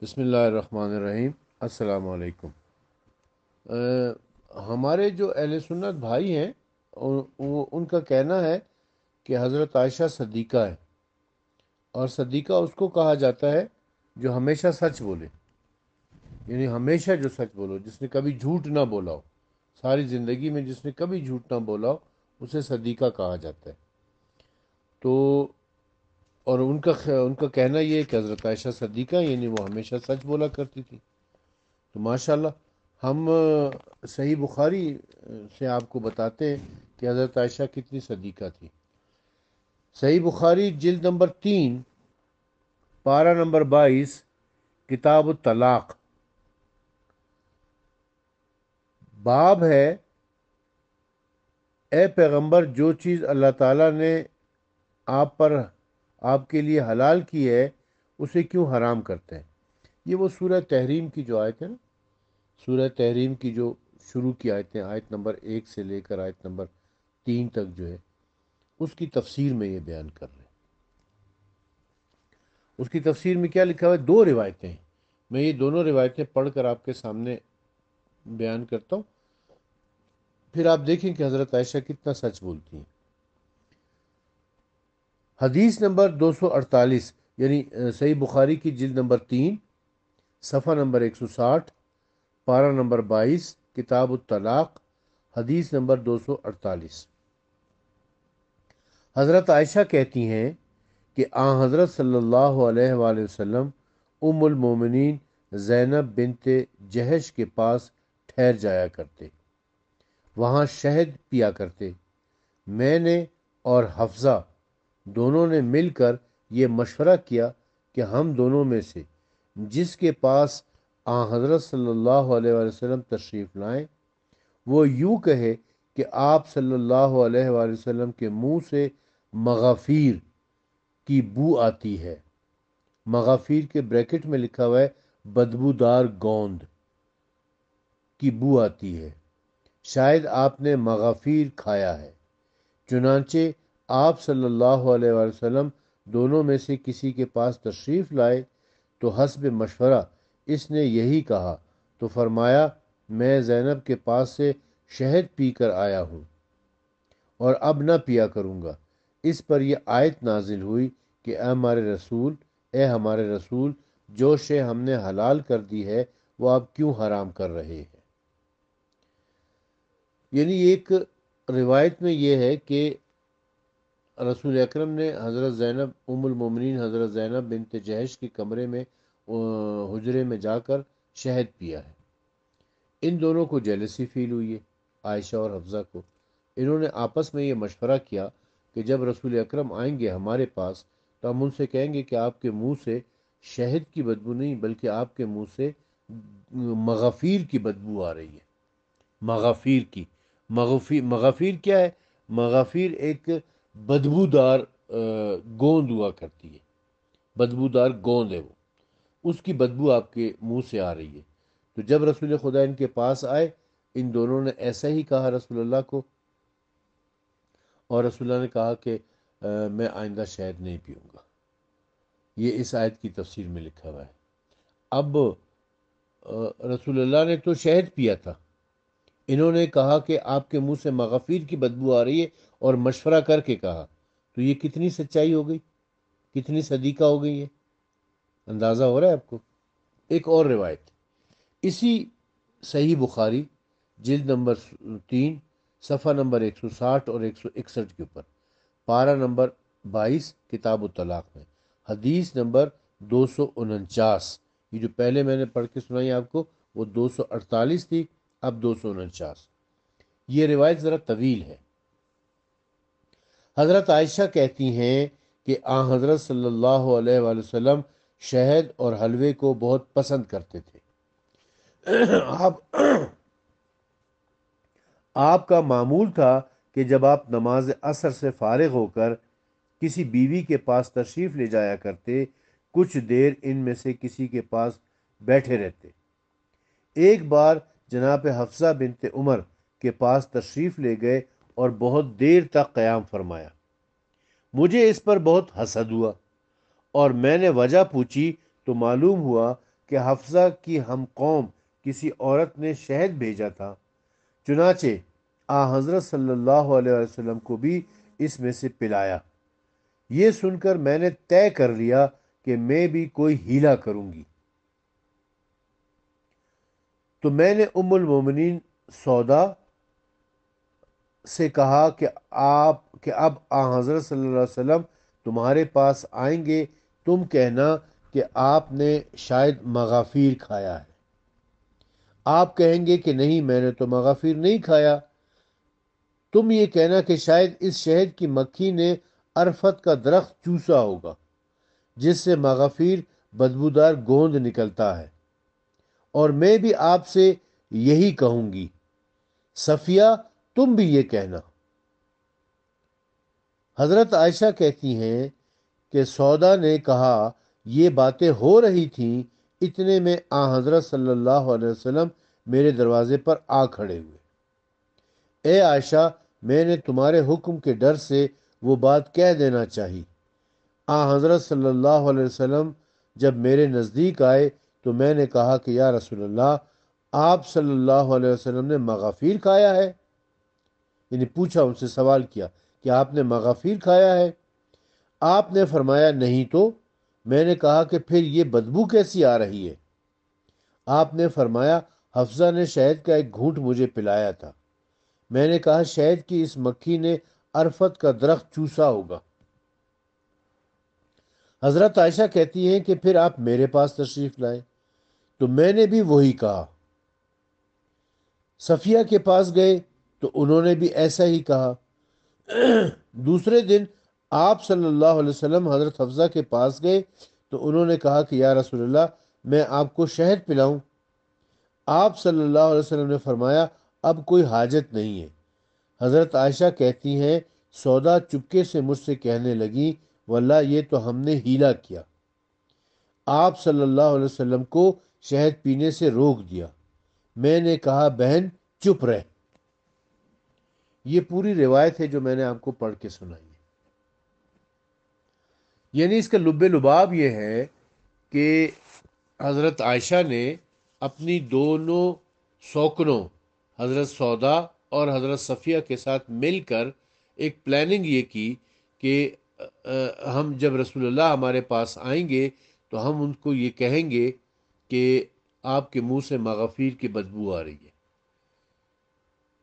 بسم اللہ الرحمن الرحیم۔ السلام علیکم۔ ہمارے جو اہل سنت بھائی ہیں ان کا کہنا ہے کہ حضرت عائشہ صدیقہ ہے، اور صدیقہ اس کو کہا جاتا ہے جو ہمیشہ سچ بولے، یعنی ہمیشہ جو سچ بولو، جس نے کبھی جھوٹ نہ بولا ہو، ساری زندگی میں جس نے کبھی جھوٹ نہ بولا ہو اسے صدیقہ کہا جاتا ہے۔ تو اور ان کا کہنا یہ ہے کہ حضرت عائشہ صدیقہ یعنی وہ ہمیشہ سچ بولا کرتی تھی۔ تو ماشاءاللہ ہم صحیح بخاری سے آپ کو بتاتے ہیں کہ حضرت عائشہ کتنی صدیقہ تھی۔ صحیح بخاری جلد نمبر 3، پارہ نمبر 22، کتاب الطلاق، باب ہے: اے پیغمبر، جو چیز اللہ تعالیٰ نے آپ پر آپ کے لیے حلال کی ہے اسے کیوں حرام کرتے ہیں؟ یہ وہ سورہ تحریم کی جو آیت ہے نا، سورہ تحریم کی جو شروع کی آیتیں، آیت نمبر 1 سے لے کر آیت نمبر 3 تک جو ہے، اس کی تفسیر میں یہ بیان کر رہے ہیں۔ اس کی تفسیر میں کیا لکھا ہوا ہے؟ 2 روایتیں ہیں، میں یہ دونوں روایتیں پڑھ کر آپ کے سامنے بیان کرتا ہوں، پھر آپ دیکھیں کہ حضرت عائشہ کتنا سچ بولتی ہیں۔ حدیث نمبر 248، یعنی صحیح بخاری کی جلد نمبر 3، صفحہ نمبر 160، پارہ نمبر 22، کتاب الطلاق، حدیث نمبر 248۔ حضرت عائشہ کہتی ہیں کہ حضرت صلی اللہ علیہ وآلہ وسلم ام المومنین زینب بنت جہش کے پاس ٹھہر جایا کرتے، وہاں شہد پیا کرتے۔ میں نے اور حفصہ دونوں نے مل کر یہ مشورہ کیا کہ ہم دونوں میں سے جس کے پاس حضرت صلی اللہ علیہ وآلہ وسلم تشریف لائیں، وہ یوں کہے کہ آپ صلی اللہ علیہ وآلہ وسلم کے منہ سے مغافیر کی بو آتی ہے۔ مغافیر کے بریکٹ میں لکھا ہوا ہے بدبودار گوند کی بو آتی ہے، شاید آپ نے مغافیر کھایا ہے۔ چنانچہ آپ صلی اللہ علیہ وآلہ وسلم دونوں میں سے کسی کے پاس تشریف لائے تو حسب مشورہ اس نے یہی کہا تو فرمایا، میں زینب کے پاس سے شہد پی کر آیا ہوں اور اب نہ پیا کروں گا۔ اس پر یہ آیت نازل ہوئی کہ اے ہمارے رسول، جو شے ہم نے حلال کر دی ہے وہ آپ کیوں حرام کر رہے ہیں؟ یعنی ایک روایت میں یہ ہے کہ رسول اکرم نے حضرت زینب ام المومنین حضرت زینب بنت جہش کے کمرے میں حجرے میں جا کر شہد پیا ہے۔ ان دونوں کو جیلسی فیل ہوئی ہے، عائشہ اور حفصہ کو۔ انہوں نے آپس میں یہ مشورہ کیا کہ جب رسول اکرم آئیں گے ہمارے پاس تو ہم ان سے کہیں گے کہ آپ کے منہ سے شہد کی بدبو نہیں بلکہ آپ کے منہ سے مغافیر کی بدبو آ رہی ہے۔ مغافیر کی مغافیر کیا ہے؟ مغافیر ایک بدبودار گوند ہوا کرتی ہے، بدبودار گوند ہے وہ، اس کی بدبو آپ کے منہ سے آ رہی ہے۔ تو جب رسول خدا ان کے پاس آئے، ان دونوں نے ایسا ہی کہا رسول اللہ کو، اور رسول اللہ نے کہا کہ میں آئندہ شہد نہیں پیوں گا۔ یہ اس آیت کی تفسیر میں لکھا ہوا ہے۔ اب رسول اللہ نے تو شہد پیا تھا، انہوں نے کہا کہ آپ کے منہ سے مغافیر کی بدبو آ رہی ہے، اور مشورہ کر کے کہا، تو یہ کتنی سچائی ہو گئی، کتنی صدیقہ ہو گئی ہے، اندازہ ہو رہا ہے آپ کو۔ ایک اور روایت اسی صحیح بخاری جلد نمبر 3، صفحہ نمبر 160 اور 161 کے اوپر، پارہ نمبر 22، کتاب الطلاق میں، حدیث نمبر 249۔ یہ جو پہلے میں نے پڑھ کے سنائی آپ کو وہ 248 تھی، اب 249۔ یہ روایت ذرا طویل ہے۔ حضرت عائشہ کہتی ہیں کہ حضرت صلی اللہ علیہ وآلہ وسلم شہد اور حلوے کو بہت پسند کرتے تھے۔ آپ آپ کا معمول تھا کہ جب آپ نماز عصر سے فارغ ہو کر کسی بیوی کے پاس تشریف لے جایا کرتے، کچھ دیر ان میں سے کسی کے پاس بیٹھے رہتے۔ ایک بار جناب حفصہ بنت عمر کے پاس تشریف لے گئے اور بہت دیر تک قیام فرمایا۔ مجھے اس پر بہت حسد ہوا اور میں نے وجہ پوچھی تو معلوم ہوا کہ حفصہ کی ہم قوم کسی عورت نے شہد بھیجا تھا، چنانچہ حضرت صلی اللہ علیہ وسلم کو بھی اس میں سے پلایا۔ یہ سن کر میں نے طے کر لیا کہ میں بھی کوئی ہیلا کروں گی، تو میں نے ام المومنین سودا سے کہا کہ اب حضرت صلی اللہ علیہ وسلم تمہارے پاس آئیں گے، تم کہنا کہ آپ نے شاید مغافیر کھایا ہے۔ آپ کہیں گے کہ نہیں، میں نے تو مغافیر نہیں کھایا۔ تم یہ کہنا کہ شاید اس شہد کی مکھی نے عرفت کا درخت چوسا ہوگا، جس سے مغافیر بدبودار گوند نکلتا ہے، اور میں بھی آپ سے یہی کہوں گی۔ صفیہ، تم بھی یہ کہنا۔ حضرت عائشہ کہتی ہیں کہ سودا نے کہا، یہ باتیں ہو رہی تھیں، اتنے میں حضرت صلی اللہ علیہ وسلم میرے دروازے پر آ کھڑے ہوئے۔ اے عائشہ، میں نے تمہارے حکم کے ڈر سے وہ بات کہہ دینا چاہی۔ حضرت صلی اللہ علیہ وسلم جب میرے نزدیک آئے تو میں نے کہا کہ یا رسول اللہ، آپ صلی اللہ علیہ وسلم نے مغافیر کھایا ہے؟ یعنی پوچھا، ان سے سوال کیا کہ آپ نے مغافیر کھایا ہے؟ آپ نے فرمایا نہیں تو۔ میں نے کہا کہ پھر یہ بدبو کیسی آ رہی ہے؟ آپ نے فرمایا، حفصہ نے شہد کا ایک گھونٹ مجھے پلایا تھا۔ میں نے کہا شہد کی اس مکھی نے عرفت کا درخت چوسا ہوگا۔ حضرت عائشہ کہتی ہیں کہ پھر آپ میرے پاس تشریف لائے تو میں نے بھی وہی کہا۔ صفیہ کے پاس گئے تو انہوں نے بھی ایسا ہی کہا۔ دوسرے دن آپ صلی اللہ علیہ وسلم حضرت حفصہ کے پاس گئے تو انہوں نے کہا کہ یا رسول اللہ، میں آپ کو شہد پلاؤں؟ آپ صلی اللہ علیہ وسلم نے فرمایا، اب کوئی حاجت نہیں ہے۔ حضرت عائشہ کہتی ہیں سودا چپکے سے مجھ سے کہنے لگی، واللہ یہ تو ہم نے ہیلا کیا، آپ صلی اللہ علیہ وسلم کو شہد پینے سے روک دیا۔ میں نے کہا بہن چپ رہ۔ یہ پوری روایت ہے جو میں نے آپ کو پڑھ کے سنائی ہے۔ یعنی اس کا لب لباب یہ ہے کہ حضرت عائشہ نے اپنی دونوں سوکنوں حضرت سودا اور حضرت صفیہ کے ساتھ مل کر ایک پلاننگ یہ کی کہ ہم جب رسول اللہ ہمارے پاس آئیں گے تو ہم ان کو یہ کہیں گے کہ آپ کے منہ سے مغافیر کی بدبو آ رہی ہے،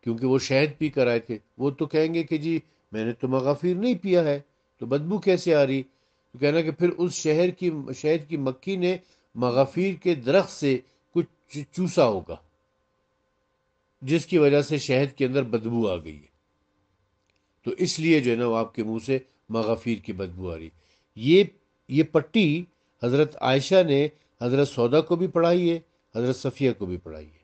کیونکہ وہ شہد پی کر آئے تھے۔ وہ تو کہیں گے کہ جی میں نے تو مغافیر نہیں پیا ہے، تو بدبو کیسے آ رہی؟ تو کہنا کہ پھر اس شہد کی مکھی نے مغافیر کے درخت سے کچھ چوسا ہوگا، جس کی وجہ سے شہد کے اندر بدبو آ گئی ہے، تو اس لیے جو ہے نا وہ آپ کے منہ سے مغافیر کی بدبو آ رہی۔ یہ پٹی حضرت عائشہ نے حضرت سودا کو بھی پڑھائی ہے، حضرت صفیہ کو بھی پڑھائی ہے۔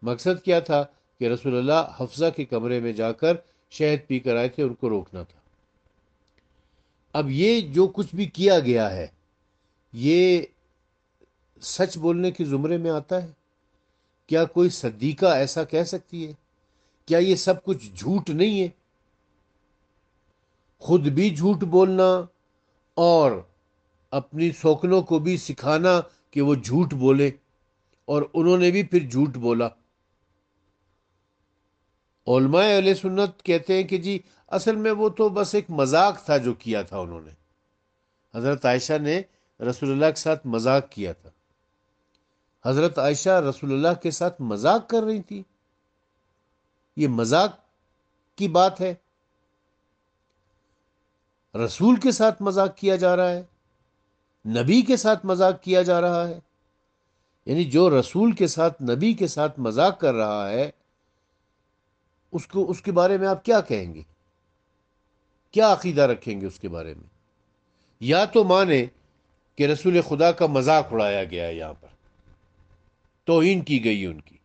مقصد کیا تھا کہ رسول اللہ حفصہ کے کمرے میں جا کر شہد پی کر آئے تھے، ان کو روکنا تھا۔ اب یہ جو کچھ بھی کیا گیا ہے یہ سچ بولنے کے زمرے میں آتا ہے؟ کیا کوئی صدیقہ ایسا کہہ سکتی ہے؟ کیا یہ سب کچھ جھوٹ نہیں ہے؟ خود بھی جھوٹ بولنا اور اپنی سوکنوں کو بھی سکھانا کہ وہ جھوٹ بولے، اور انہوں نے بھی پھر جھوٹ بولا۔ علماء اہل سنت کہتے ہیں کہ جی اصل میں وہ تو بس ایک مذاق تھا جو کیا تھا انہوں نے۔ حضرت عائشہ نے رسول اللہ کے ساتھ مذاق کیا تھا۔ حضرت عائشہ رسول اللہ کے ساتھ مذاق کر رہی تھی؟ یہ مذاق کی بات ہے؟ رسول کے ساتھ مذاق کیا جا رہا ہے، نبی کے ساتھ مذاق کیا جا رہا ہے۔ یعنی جو رسول کے ساتھ، نبی کے ساتھ مذاق کر رہا ہے، اس کے بارے میں آپ کیا کہیں گے؟ کیا عقیدہ رکھیں گے اس کے بارے میں؟ یا تو مانے کہ رسول خدا کا مذاق اڑایا گیا ہے، یہاں پر توہین کی گئی ان کی،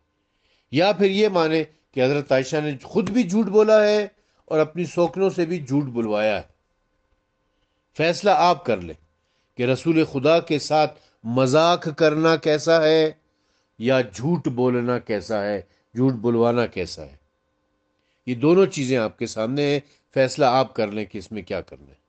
یا پھر یہ مانے کہ حضرت عائشہ نے خود بھی جھوٹ بولا ہے اور اپنی سوکنوں سے بھی جھوٹ بلوایا ہے۔ فیصلہ آپ کر لیں کہ رسول خدا کے ساتھ مذاق کرنا کیسا ہے یا جھوٹ بولنا کیسا ہے، جھوٹ بلوانا کیسا ہے۔ یہ دونوں چیزیں آپ کے سامنے ہیں، فیصلہ آپ کر لیں کہ اس میں کیا کرنا ہے۔